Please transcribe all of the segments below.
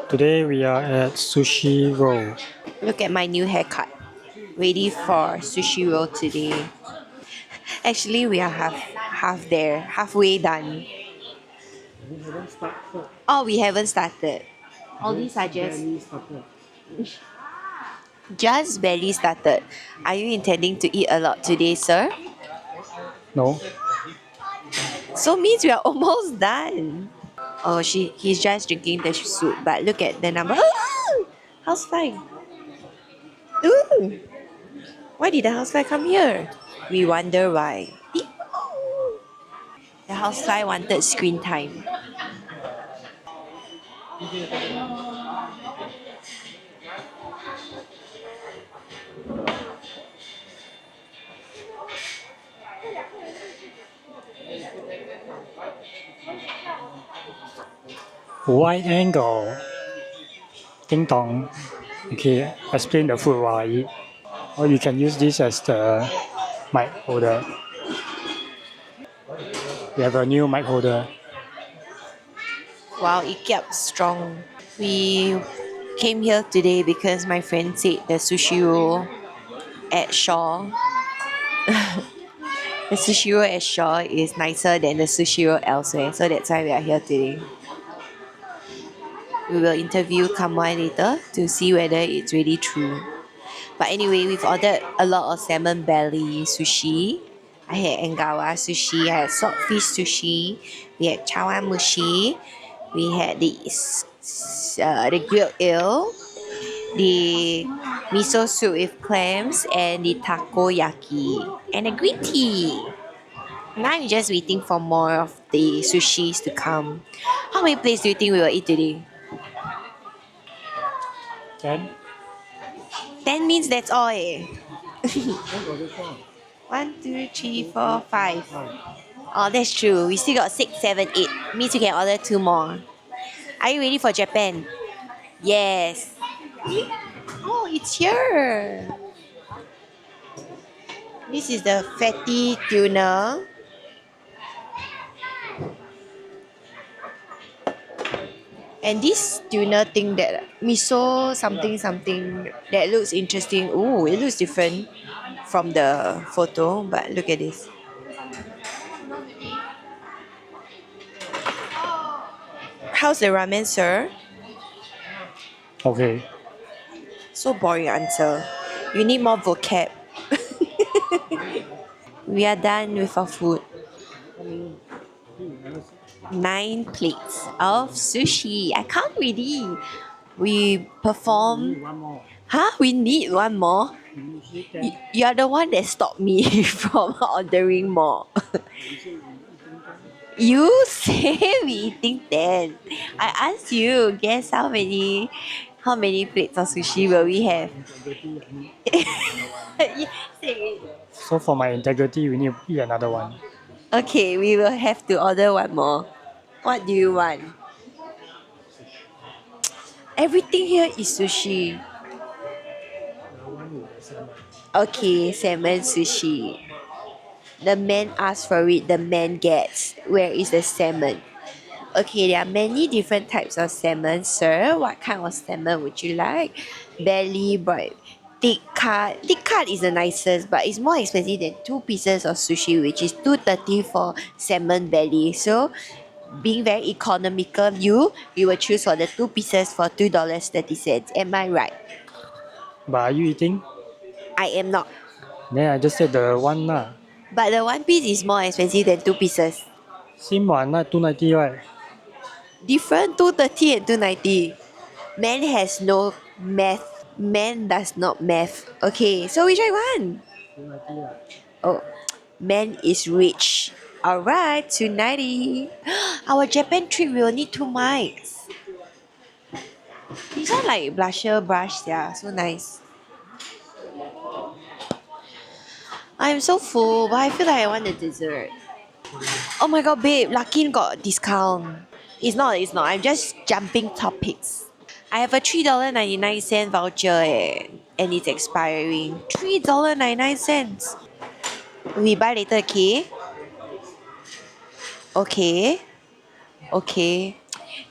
Today we are at Sushiro. Look at my new haircut. Ready for sushi roll today. Actually, we are half there, halfway done. Oh, we haven't started. All these are just barely started. Are you intending to eat a lot today, sir? No, So means we are almost done. Oh, he's just drinking the soup. But look at the number. Housefly. Ooh. Why did the housefly come here? We wonder why. The housefly wanted screen time. wide angle. Ding dong. Okay, explain the food while I eat. Or you can use this as the mic holder. We have a new mic holder. Wow, it kept strong. We came here today because my friend said the sushi roll at Shaw, the sushi roll at Shaw is nicer than the sushi roll elsewhere. So that's why we are here today. We will interview Kamwai later to see whether it's really true. But anyway, we've ordered a lot of salmon belly sushi. I had Engawa sushi, I had saltfish sushi, we had chawanmushi, we had the grilled eel, the miso soup with clams, and the takoyaki, and a green tea. Now I'm just waiting for more of the sushis to come. How many plates do you think we will eat today? 10? 10 means that's all eh. 1, 2, 3, 4, 5. Oh, that's true. We still got 6, 7, 8. Means we can order 2 more. Are you ready for Japan? Yes. Oh, it's here. This is the fatty tuna. And this tuna thing that miso something that looks interesting. Ooh, it looks different from the photo, but look at this. How's the ramen, sir? Okay. So boring answer. You need more vocab. We are done with our food. 9 plates of sushi. I can't really. We perform. One more. Huh? We need one more. You're the one that stopped me from ordering more. You say we eating 10. I asked you, guess how many plates of sushi will we have? You say it. So for my integrity, we need to eat another one. Okay, we will have to order one more. What do you want? Everything here is sushi. Okay, salmon sushi. The man asks for it, the man gets. Where is the salmon? Okay, there are many different types of salmon, sir. What kind of salmon would you like? Belly, but thick cut. Thick cut is the nicest, but it's more expensive than 2 pieces of sushi, which is $2.30 for salmon belly. So, being very economical, we will choose for the 2 pieces for $2.30. Am I right? But are you eating? I am not. Then I just said the one lah. But the 1 piece is more expensive than 2 pieces. Same one lah, 290 right? Different 230 and 290. Man has no math. Man does not math. Okay, so which I want? 290 lah. Oh, man is rich. Alright, 290. Our Japan trip will need 2 mics. These are like blusher brush, yeah, so nice. I'm so full, but I feel like I want a dessert. Oh my god, babe, Luckin got discount. It's not. I'm just jumping topics. I have a $3.99 voucher and it's expiring. $3.99. We buy later, okay? Okay. Okay.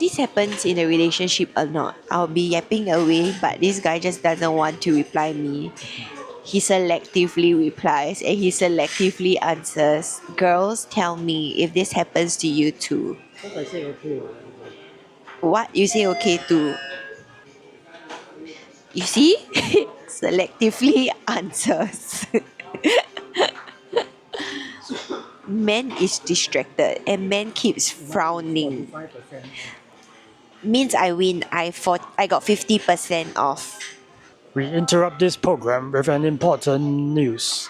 this happens in a relationship or not, I'll be yapping away, but this guy just doesn't want to reply me. He selectively replies and he selectively answers. Girls, tell me if this happens to you too. Because I say okay. What? You say okay too? You see? Selectively answers. Man is distracted and man keeps frowning. 45%. Means I win. I got 50% off. We interrupt this program with an important news.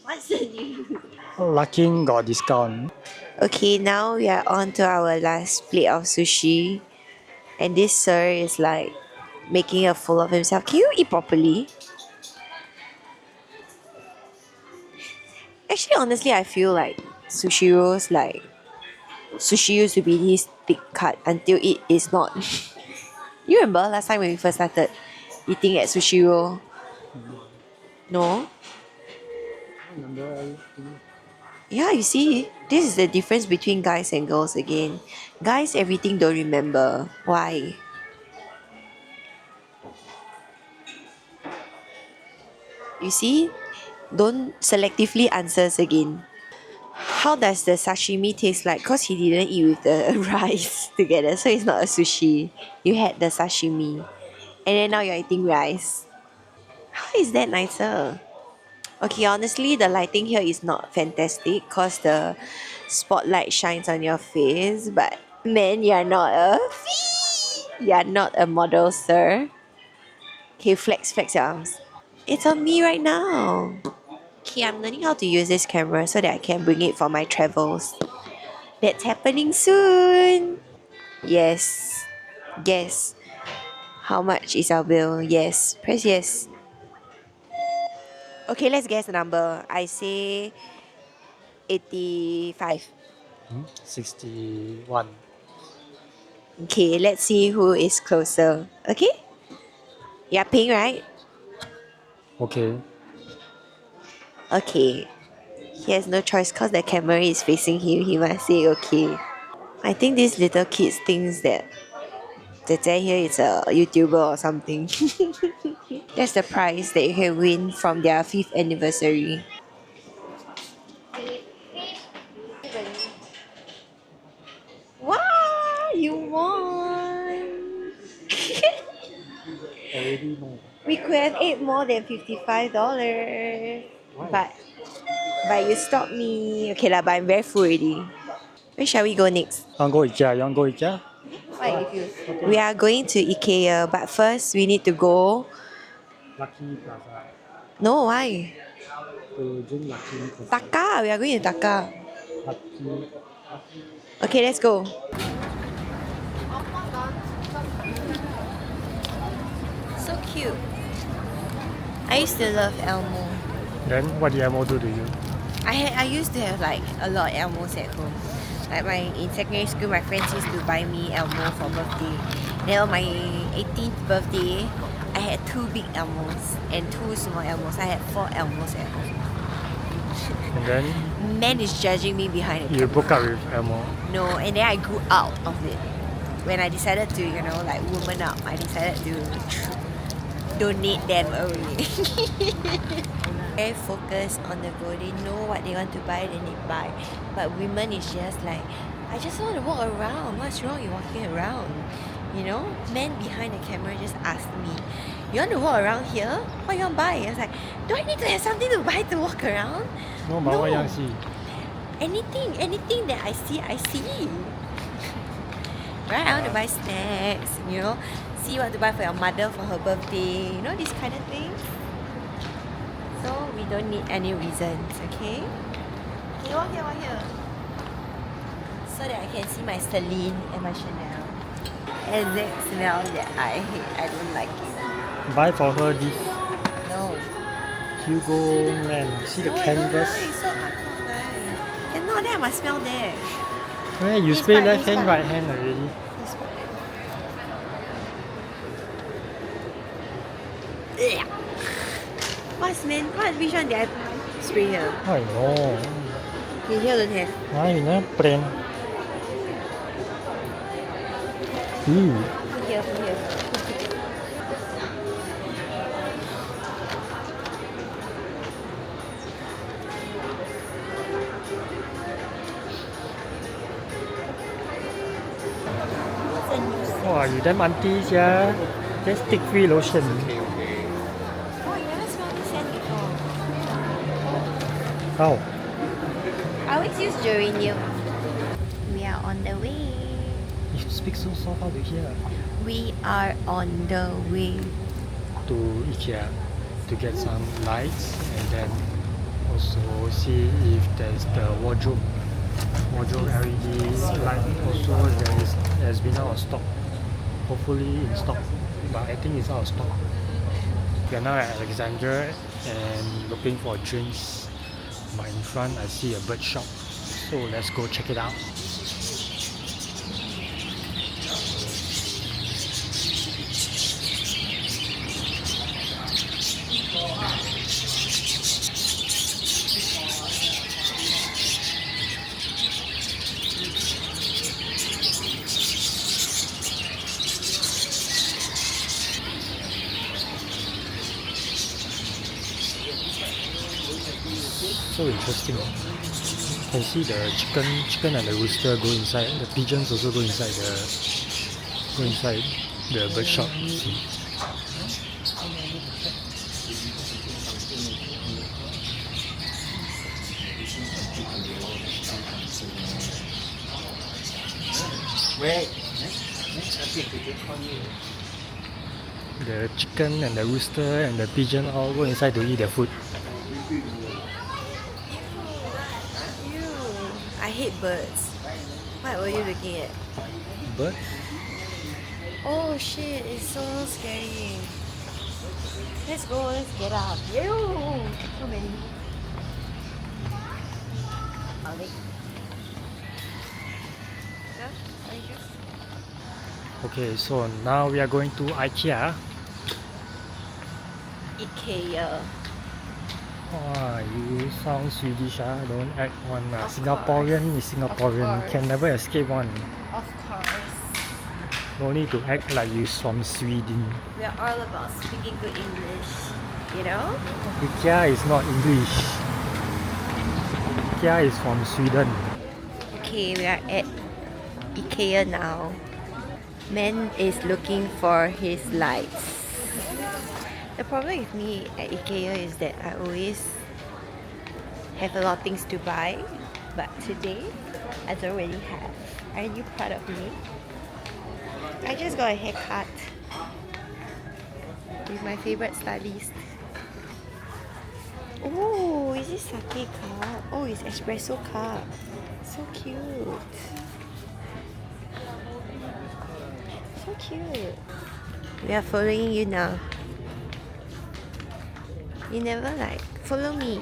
What's the news? Luckin got discount. Okay, now we are on to our last plate of sushi. And this sir is like making a fool of himself. Can you eat properly? Actually, honestly, I feel like Sushiro's like sushi used to be this thick cut until it is not. You remember last time when we first started eating at Sushiro? No? Yeah, you see, this is the difference between guys and girls again. Guys, everything don't remember. Why? You see, don't selectively answers again. How does the sashimi taste like? Because he didn't eat with the rice together, so it's not a sushi. You had the sashimi. And then now you're eating rice. How is that nicer? Okay, honestly, the lighting here is not fantastic because the spotlight shines on your face, but man, you're not a model, sir. Okay, flex your arms. It's on me right now. Okay, I'm learning how to use this camera so that I can bring it for my travels. That's happening soon. Yes. Guess. How much is our bill? Yes. Press yes. Okay, let's guess the number. I say 85. 61. Okay, let's see who is closer. Okay? You're paying, right? Okay. Okay. He has no choice because the camera is facing him. He must say okay. I think these little kids thinks that Tete here is a YouTuber or something. That's the prize that you can win from their 5th anniversary. Wow! You won! Already know. We could have ate more than $55. But you stopped me. Okay lah, but I'm very full already. Where shall we go next? You want go Ikea? You want go Ikea? Why give you? We are going to Ikea, but first we need to go. Lucky Plaza. No, why? To drink Lucky Coffee. Taka. We are going to Taka. Lucky. Okay, let's go. So cute. I used to love Elmo. Then what did Elmo do to you? I used to have like a lot of Elmos at home. Like in secondary school, my friends used to buy me Elmo for birthday. Then on my 18th birthday, I had 2 big Elmos and 2 small Elmos. I had 4 Elmos at home. And then Man is judging me behind the you camera. broke up with Elmo. No, and then I grew out of it. When I decided to, like woman up, I decided to donate them away. Very focused on the goal. They know what they want to buy, then they buy. But women is just like, I just want to walk around. What's wrong with walking around? Men behind the camera just asked me, you want to walk around here? What you want to buy? I was like, do I need to have something to buy to walk around? No, but what you see? Anything that I see. Right? I want to buy snacks, see what to buy for your mother for her birthday, these kind of things. So we don't need any reasons, okay? Okay, walk here. So that I can see my Celine and my Chanel. Exact smell that I hate. I don't like it. Buy for her this No. Hugo Man. See the No, canvas? it's so ugly. Cannot, then I must smell there. Where you This spray part, left this hand, part. right hand already? This part. Which one did I spray here? I know. Okay, here don't have. Why you never plan? Ooh. Put here, put here. Wow, you damn auntie sia. Just take free lotion. Oh, you never smelled this scent before. How? I always use geranium. We are on the way. You speak so soft, how to hear? We are on the way. To Ikea to get some lights and then also see if there's the wardrobe LED light also has been out of stock. Hopefully in stock, but I think it's out of stock. We are now at Alexandra and looking for drinks, but in front I see a bird shop, so let's go check it out. So interesting. You can see the chicken and the rooster go inside. The pigeons also go inside the bird shop. See. The chicken and the rooster and the pigeon all go inside to eat their food. Ew. I hate birds. What were you looking at? Bird? Oh shit, it's so scary. Let's go, let's get up. Ew. So many. Alex. Yeah, orange juice. Okay, so now we are going to IKEA. Ikea. Wow, you sound Swedish, don't act one. Of Singaporean is Singaporean, course. can never escape one. Of course. No need to act like you from Sweden. We are all about speaking good English. You know? IKEA is not English. IKEA is from Sweden. Okay, we are at Ikea now. Man is looking for his lights. The problem with me at Ikea is that I always have a lot of things to buy, but today I don't really have. Are you proud of me? I just got a haircut with my favorite stylist. Oh, is this sake cup? Oh, it's espresso cup. So cute. So cute. We are following you now. You never like follow me.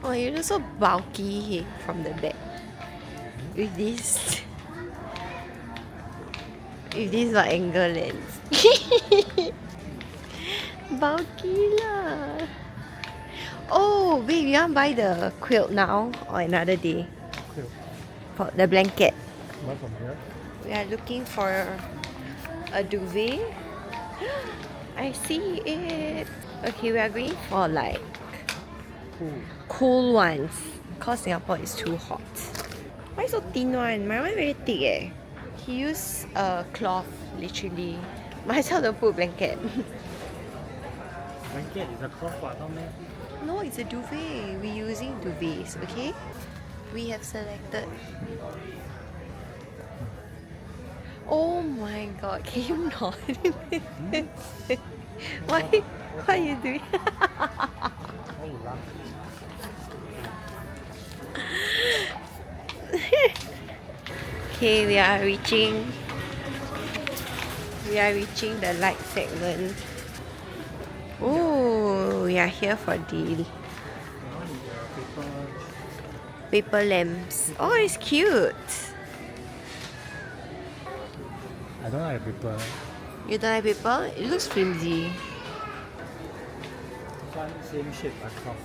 Oh, you look so bulky from the back. With this what angle lens. Bulky lah. Oh, babe, you want to buy the quilt now or another day? Quilt. For the blanket. What from here? We are looking for a duvet. I see it. Okay, we are going for like Cool. cool ones because Singapore is too hot. Why so thin one? My one very thick eh. He used a cloth literally. Myself don't put blanket. Blanket is a cloth, what, not meh? No, it's a duvet. We're using duvets, okay? We have selected. Oh my god, can you not? Why are you doing? Why you laugh? Okay, we are reaching the light segment. Oh, we are here for the paper lamps. Oh, it's cute. I don't like paper. You don't like paper? It looks flimsy. This one same shape as cloth.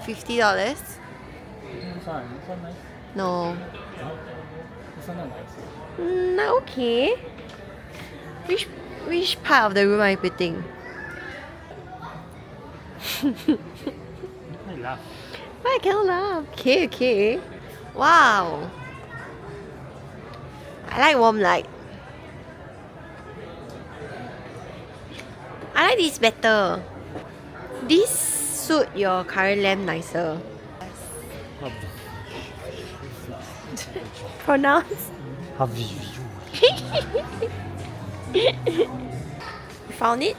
$50. This one nice. No. Isn't that nice? Okay. Which part of the room are you putting? I laugh. Why I cannot laugh? Okay. Wow. I like warm light. I like this better. This suit your current lamp nicer. Pronounce. You found it?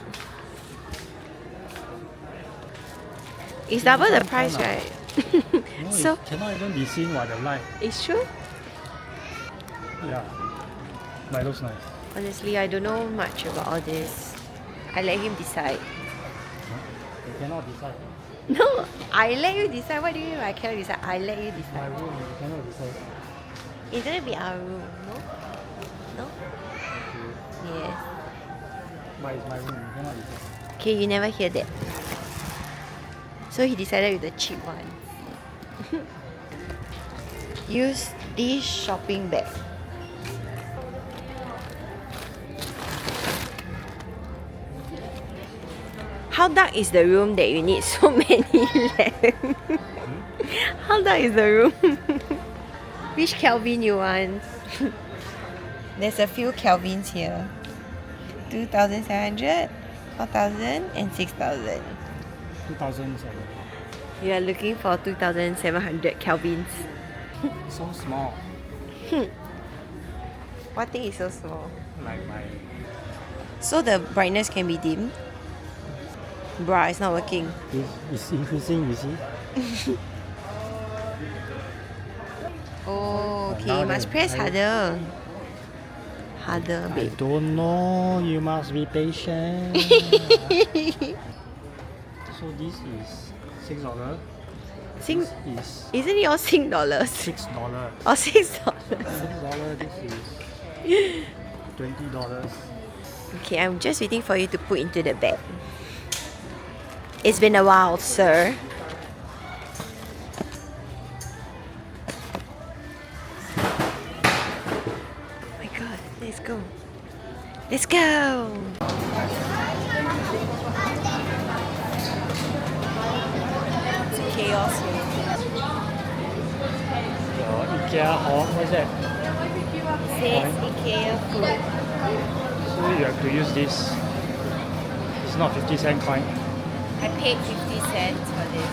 It's double the price, right? No, So it cannot even be seen by the light. it's true. Yeah. But it looks nice. Honestly, I don't know much about all this. I let him decide. You cannot decide. No, I let you decide. What do you mean I cannot decide? I let you My decide. room, you cannot decide. It's gonna be our room, no? No? Okay. Yes. But it's my room, you cannot decide. Okay, you never hear that. So he decided with the cheap one. Use this shopping bag. How dark is the room that you need so many lamps? How dark is the room? Which Kelvin you want? There's a few Kelvins here. 2,700, 4,000 and 6,000. 2007. You are looking for 2,700 Kelvins. So small. What thing is so small? Like my... So the brightness can be dimmed? Bruh, it's not working. It's increasing, you see? Oh, okay. Now You must then, press harder. Harder, I babe. don't know, you must be patient. So this is $6. Sing, This is isn't it all Sing dollars? $6. Or $6? $6, this is $20. Okay, I'm just waiting for you to put into the bag. It's been a while, sir. Oh my god, let's go. Let's go! It's chaos here. Ikea hall, what's that? It says Ikea food. So you have to use this. It's not 50-cent coin. I paid 50 cents for this.